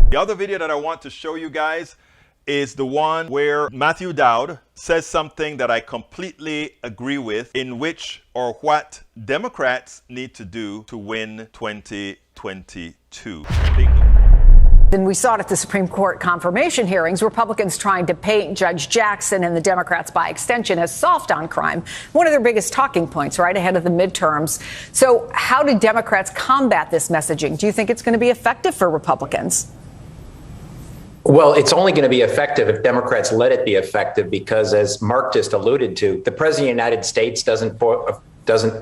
The other video that I want to show you guys is the one where Matthew Dowd says something that I completely agree with, in which or what Democrats need to do to win 2022. Bingo. And we saw it at the Supreme Court confirmation hearings, Republicans trying to paint Judge Jackson and the Democrats, by extension, as soft on crime. One of their biggest talking points right ahead of the midterms. So how do Democrats combat this messaging? Do you think it's going to be effective for Republicans? Well, it's only going to be effective if Democrats let it be effective, because, as Mark just alluded to, the president of the United States doesn't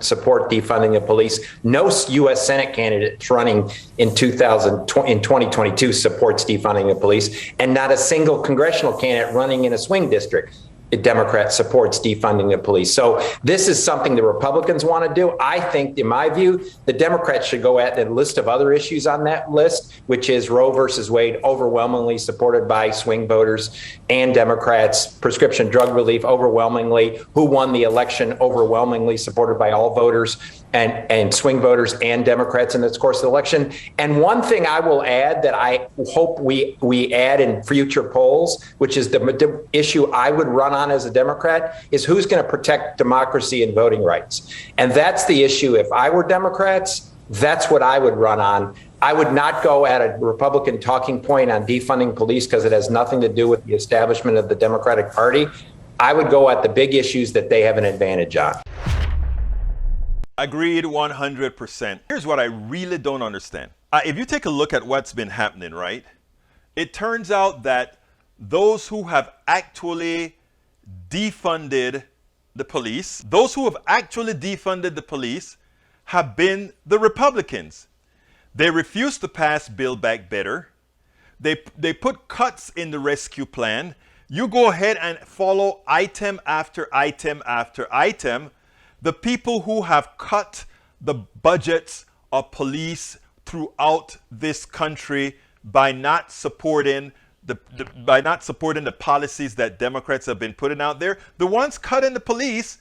support defunding the police. No U.S. Senate candidate running in 2022 supports defunding the police, and not a single congressional candidate running in a swing district, the Democrat supports defunding the police. So this is something the Republicans want to do. I think, in my view, the Democrats should go at the list of other issues on that list, which is Roe versus Wade, overwhelmingly supported by swing voters and Democrats, prescription drug relief, overwhelmingly, who won the election, overwhelmingly supported by all voters and swing voters and Democrats in this course of the election. And one thing I will add that I hope we add in future polls, which is the issue I would run on as a Democrat, is who's going to protect democracy and voting rights. And that's the issue. If I were Democrats, that's what I would run on. I would not go at a Republican talking point on defunding police, because it has nothing to do with the establishment of the Democratic Party. I would go at the big issues that they have an advantage on. Agreed 100%. Here's what I really don't understand. If you take a look at what's been happening, right? It turns out that those who have actually defunded the police, have been the Republicans. They refused to pass Build Back Better. They put cuts in the rescue plan. You go ahead and follow item after item after item. The people who have cut the budgets of police throughout this country by not supporting the policies that Democrats have been putting out there, the ones cutting the police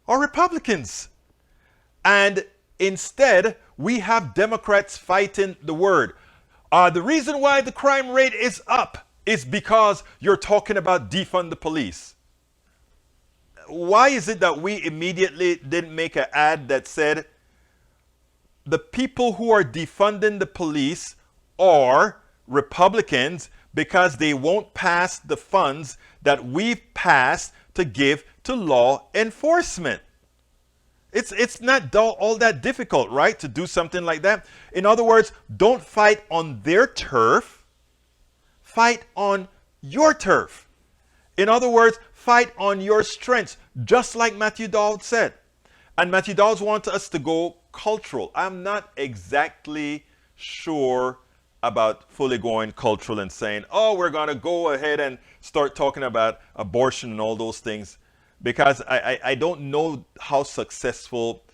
are Republicans. And instead, we have Democrats fighting the word. The reason why the crime rate is up is because you're talking about defund the police. Why is it that we immediately didn't make an ad that said the people who are defunding the police are Republicans because they won't pass the funds that we've passed to give to law enforcement? It's not all that difficult, right, to do something like that. In other words, don't fight on their turf, fight on your turf. In other words, fight on your strengths, just like Matthew Dowd said. And Matthew Dowd wants us to go cultural. I'm not exactly sure about fully going cultural and saying, oh, we're going to go ahead and start talking about abortion and all those things, because I don't know how successful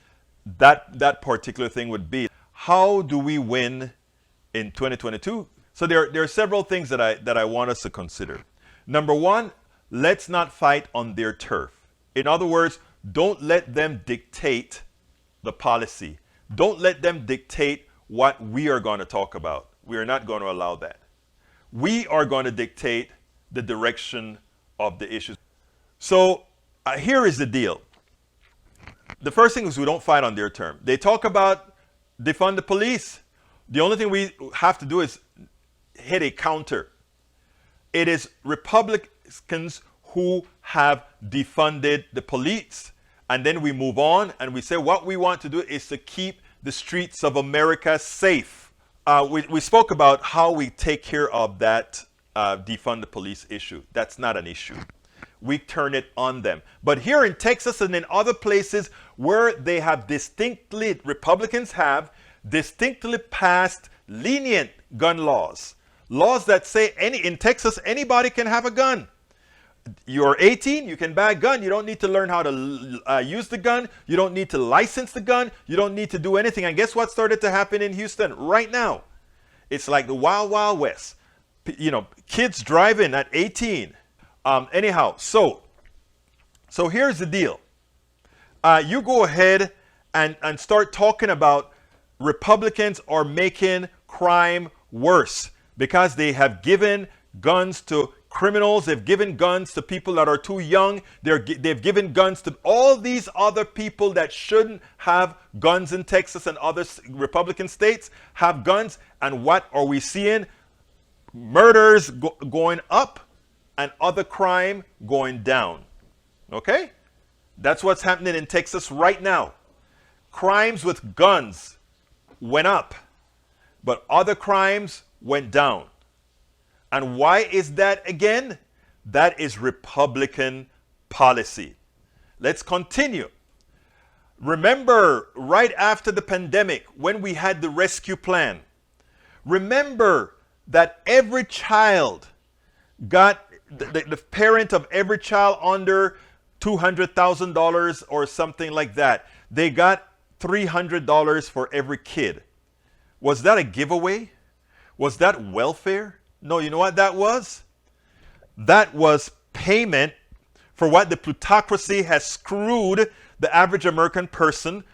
that particular thing would be. How do we win in 2022? So there are several things that I want us to consider. Number one, let's not fight on their turf. In other words, don't let them dictate the policy. Don't let them dictate what we are going to talk about. We are not going to allow that. We are going to dictate the direction of the issues. So here is the deal. The first thing is we don't fight on their term. They talk about defund the police. The only thing we have to do is hit a counter. It is Republicans who have defunded the police. And then we move on and we say what we want to do is to keep the streets of America safe. We spoke about how we take care of that defund the police issue. That's not an issue. We turn it on them. But here in Texas and in other places where they have Republicans have distinctly passed lenient gun laws. Laws that say in Texas, anybody can have a gun. You're 18, you can buy a gun. You don't need to learn how to use the gun. You don't need to license the gun. You don't need to do anything. And guess what started to happen in Houston right now? It's like the Wild Wild West. You know, kids driving at 18. Anyhow, so here's the deal. You go ahead and start talking about Republicans are making crime worse. because they have given guns to criminals, they've given guns to people that are too young, they've given guns to all these other people that shouldn't have guns in Texas and other Republican states have guns. And what are we seeing? Murders going up and other crime going down. Okay? That's what's happening in Texas right now. Crimes with guns went up, but other crimes went down. And why is that again? That is Republican policy. Let's continue. Remember, right after the pandemic, when we had the rescue plan, remember that every child got, the parent of every child under $200,000 or something like that, they got $300 for every kid. Was that a giveaway? Was that welfare? No, you know what that was? That was payment for what the plutocracy has screwed the average American person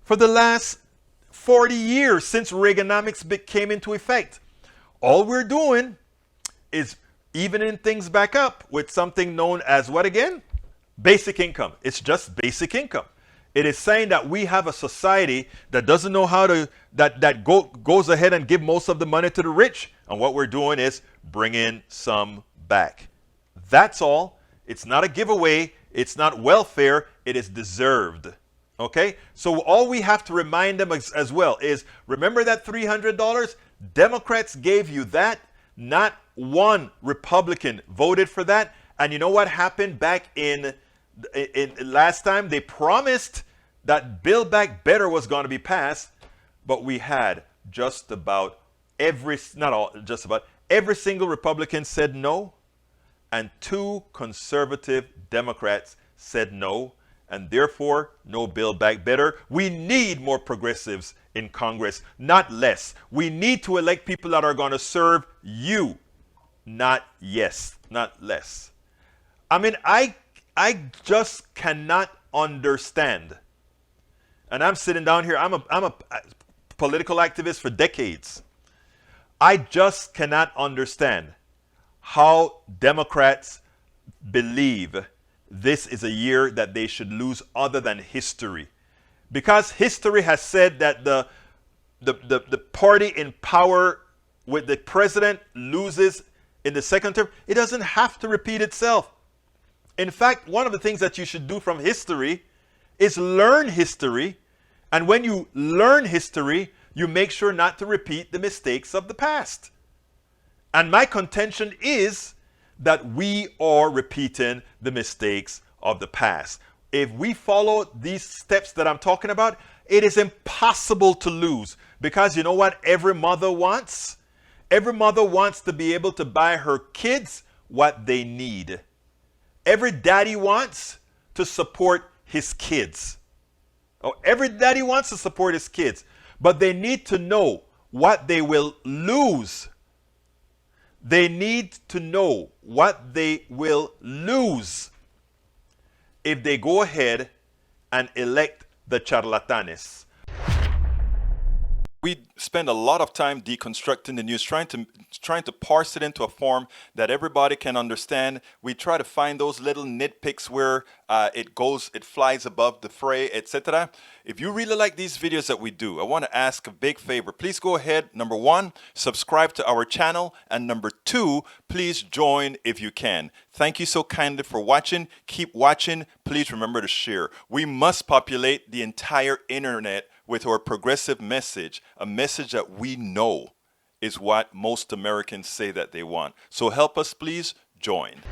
for the last 40 years since Reaganomics came into effect. All we're doing is evening things back up with something known as what again? Basic income. It's just basic income. It is saying that we have a society that doesn't know how to, goes ahead and give most of the money to the rich. And what we're doing is bringing some back. That's all. It's not a giveaway. It's not welfare. It is deserved. Okay? So all we have to remind them as well is, remember that $300? Democrats gave you that. Not one Republican voted for that. And you know what happened back in last time? They promised that Build Back Better was going to be passed, but we had just about every single Republican said no, and 2 conservative Democrats said no, and therefore no Build Back Better. We need more progressives in Congress, not less. We need to elect people that are going to serve you, not less. I mean, I just cannot understand. And I'm sitting down here, I'm a political activist for decades. I just cannot understand how Democrats believe this is a year that they should lose other than history. Because history has said that the party in power with the president loses in the second term. It doesn't have to repeat itself. In fact, one of the things that you should do from history is learn history. And when you learn history, you make sure not to repeat the mistakes of the past. And my contention is that we are repeating the mistakes of the past. If we follow these steps that I'm talking about, it is impossible to lose. Because you know what every mother wants? Every mother wants to be able to buy her kids what they need. Every daddy wants to support his kids. Oh, every daddy wants to support his kids. But they need to know what they will lose. They need to know what they will lose if they go ahead and elect the charlatanes. We spend a lot of time deconstructing the news, trying to parse it into a form that everybody can understand. We try to find those little nitpicks where it flies above the fray, etc. If you really like these videos that we do, I want to ask a big favor. Please go ahead, number 1, subscribe to our channel, and number 2, please join if you can. Thank you so kindly for watching. Keep watching. Please remember to share. We must populate the entire internet with our progressive message, a message that we know is what most Americans say that they want. So help us, please join.